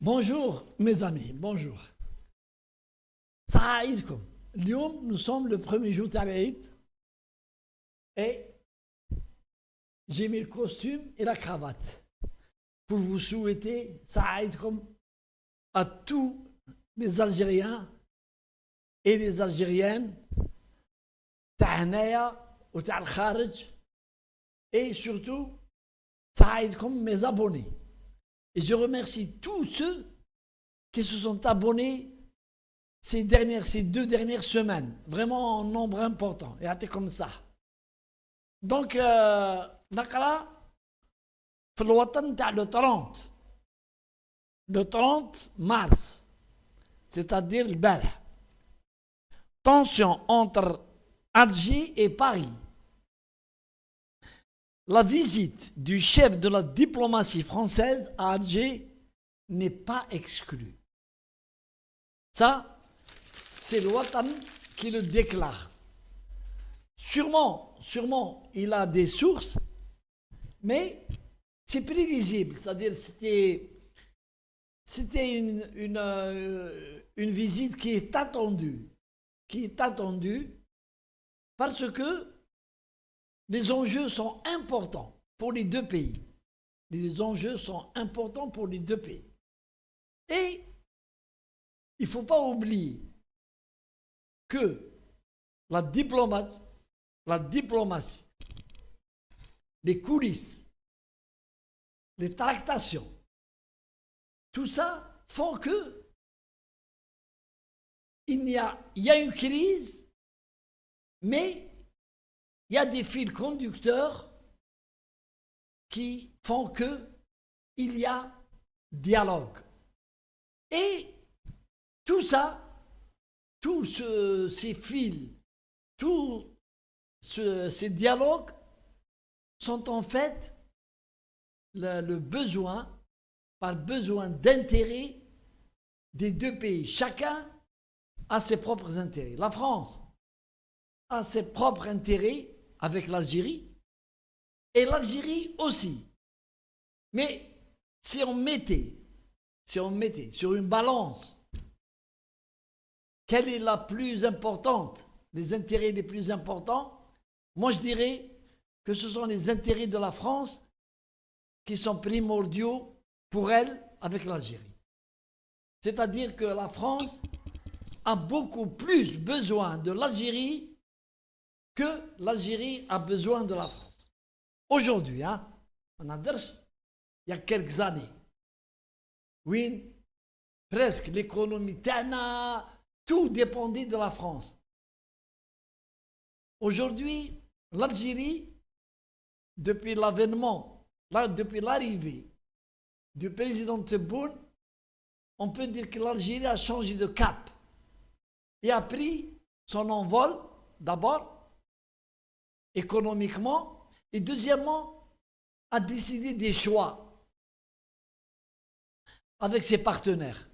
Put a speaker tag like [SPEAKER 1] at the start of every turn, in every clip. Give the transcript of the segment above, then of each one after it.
[SPEAKER 1] Bonjour mes amis, bonjour. Saïdkom. Lyon, nous sommes le premier jour d'Aïd et j'ai mis le costume et la cravate pour vous souhaiter Saïdkom à tous les Algériens et les Algériennes, Tahnaya ou Ta'al Kharj, et surtout Saïdkom mes abonnés. Et je remercie tous ceux qui se sont abonnés ces 2 dernières semaines. Vraiment en nombre important. Et c'était comme ça. Donc, نقرأ في الوطن تاع le 30 mars, c'est-à-dire le البارح. Tension entre Alger et Paris. La visite du chef de la diplomatie française à Alger n'est pas exclue. Ça, c'est le Watan qui le déclare. Sûrement, il a des sources, mais c'est prévisible. C'est-à-dire, c'était une visite qui est attendue. Parce que les enjeux sont importants pour les deux pays. Les enjeux sont importants pour les deux pays. Et il ne faut pas oublier que la diplomatie, les coulisses, les tractations, tout ça font que il y a une crise, mais il y a des fils conducteurs qui font que il y a dialogue. Et tout ça, ces fils, ces dialogues sont en fait par besoin d'intérêt des deux pays. Chacun a ses propres intérêts. La France a ses propres intérêts avec l'Algérie et l'Algérie aussi. Mais si on mettait sur une balance quelle est la plus importante, les intérêts les plus importants, moi je dirais que ce sont les intérêts de la France qui sont primordiaux pour elle avec l'Algérie. C'est-à-dire que la France a beaucoup plus besoin de l'Algérie que l'Algérie a besoin de la France. Aujourd'hui, on a il y a quelques années, oui, presque l'économie tana, tout dépendait de la France. Aujourd'hui, l'Algérie, depuis l'arrivée du président Tebboune, on peut dire que l'Algérie a changé de cap et a pris son envol, d'abord, économiquement, et deuxièmement, a décidé des choix avec ses partenaires.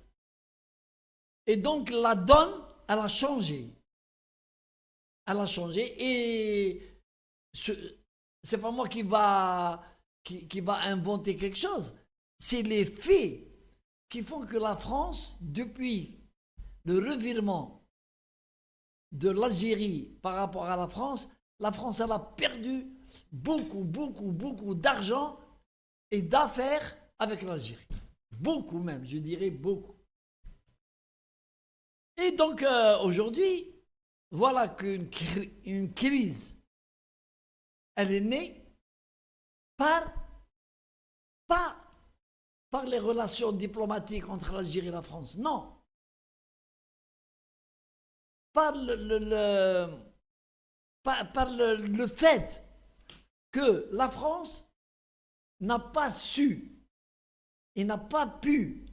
[SPEAKER 1] Et donc la donne, elle a changé. Et c'est pas moi qui va inventer quelque chose. C'est les faits qui font que la France, depuis le revirement de l'Algérie par rapport à la France elle a perdu beaucoup d'argent et d'affaires avec l'Algérie. Beaucoup même, je dirais beaucoup. Et donc aujourd'hui, voilà qu'une crise, elle est née pas par les relations diplomatiques entre l'Algérie et la France, non. Par le fait que la France n'a pas su et n'a pas pu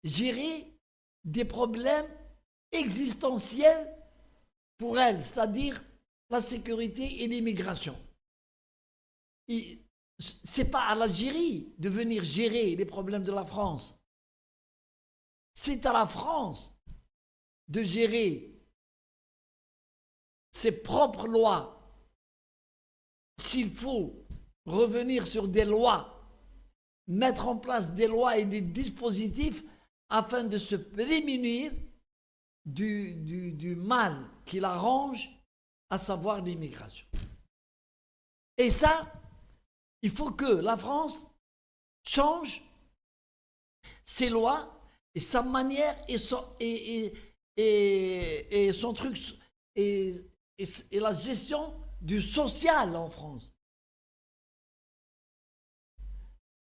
[SPEAKER 1] gérer des problèmes existentiels pour elle, c'est-à-dire la sécurité et l'immigration. C'est pas à l'Algérie de venir gérer les problèmes de la France. C'est à la France de gérer ses propres lois. S'il faut revenir sur des lois, mettre en place des lois et des dispositifs afin de se prémunir du mal qui l'arrange, à savoir l'immigration. Et ça, il faut que la France change ses lois et sa manière et son truc et la gestion du social en France.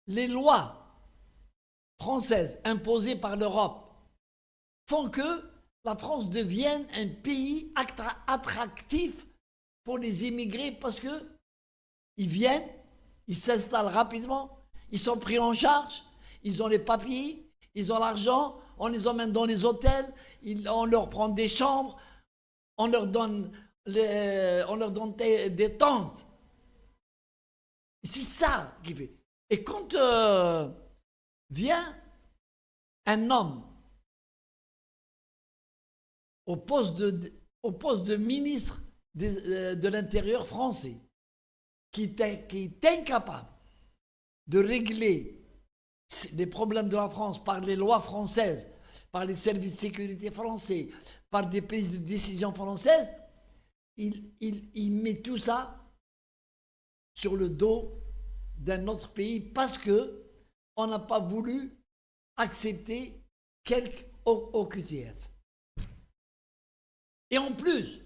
[SPEAKER 1] Les lois françaises imposées par l'Europe font que la France devienne un pays attractif pour les immigrés parce que ils viennent, ils s'installent rapidement, ils sont pris en charge, ils ont les papiers, ils ont l'argent, on les emmène dans les hôtels, on leur prend des chambres, on leur donne des tentes. C'est ça qui fait. Et quand vient un homme au poste de ministre de l'Intérieur français, qui est incapable de régler les problèmes de la France par les lois françaises, par les services de sécurité français, par des prises de décision françaises, il met tout ça sur le dos d'un autre pays parce que on n'a pas voulu accepter quelques OQTF. Et en plus,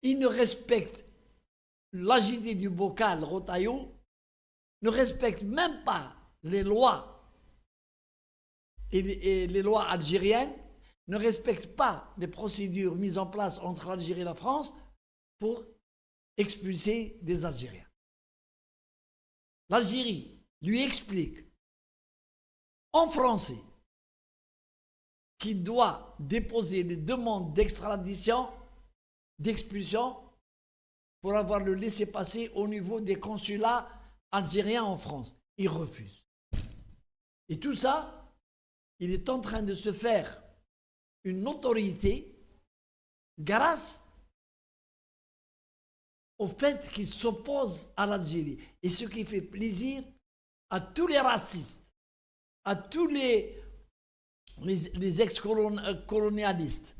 [SPEAKER 1] il ne respecte l'agité du bocal Rotaillot, ne respecte même pas les lois et les lois algériennes, ne respecte pas les procédures mises en place entre l'Algérie et la France pour expulser des Algériens. L'Algérie lui explique en français qu'il doit déposer les demandes d'extradition, d'expulsion, pour avoir le laissez-passer au niveau des consulats algériens en France. Il refuse. Et tout ça, il est en train de se faire une autorité grâce au fait qu'il s'oppose à l'Algérie. Et ce qui fait plaisir à tous les racistes, à tous les ex-colonialistes,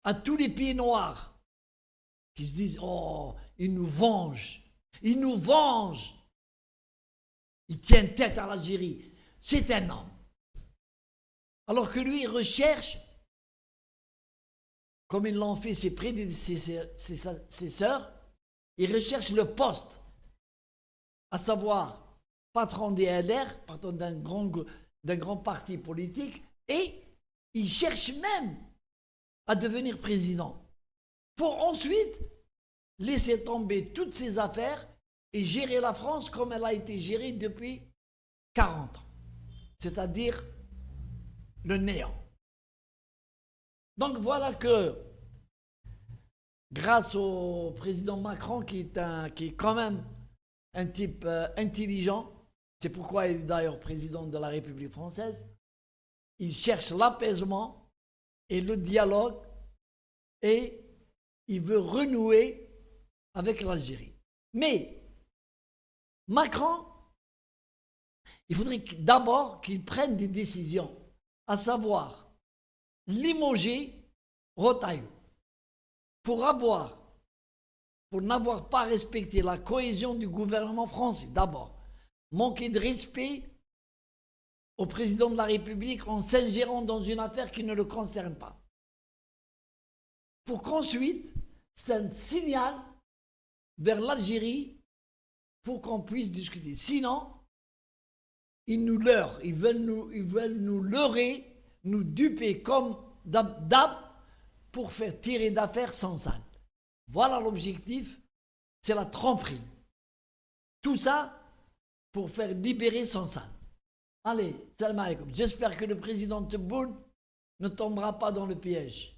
[SPEAKER 1] à tous les pieds noirs qui se disent « Oh, il nous venge, il nous venge !» Il tient tête à l'Algérie. C'est un homme. Alors que lui, il recherche, comme ils l'ont fait ses prédécesseurs, il recherche le poste, à savoir patron des LR, patron d'un grand parti politique, et il cherche même à devenir président, pour ensuite laisser tomber toutes ses affaires et gérer la France comme elle a été gérée depuis 40 ans, c'est-à-dire le néant. Donc voilà que, grâce au président Macron, qui est quand même un type intelligent, c'est pourquoi il est d'ailleurs président de la République française, il cherche l'apaisement et le dialogue et il veut renouer avec l'Algérie. Mais Macron, il faudrait d'abord qu'il prenne des décisions, à savoir limoger Rotaillot pour n'avoir pas respecté la cohésion du gouvernement français, d'abord, manquer de respect au président de la République en s'ingérant dans une affaire qui ne le concerne pas. Pour qu'ensuite, c'est un signal vers l'Algérie pour qu'on puisse discuter. Sinon, ils nous leurrent, ils veulent nous leurrer, nous duper comme d'hab pour faire tirer d'affaires sans salle. Voilà l'objectif, c'est la tromperie. Tout ça pour faire libérer son salle. Allez, salam alaikum. J'espère que le président Tebboune ne tombera pas dans le piège.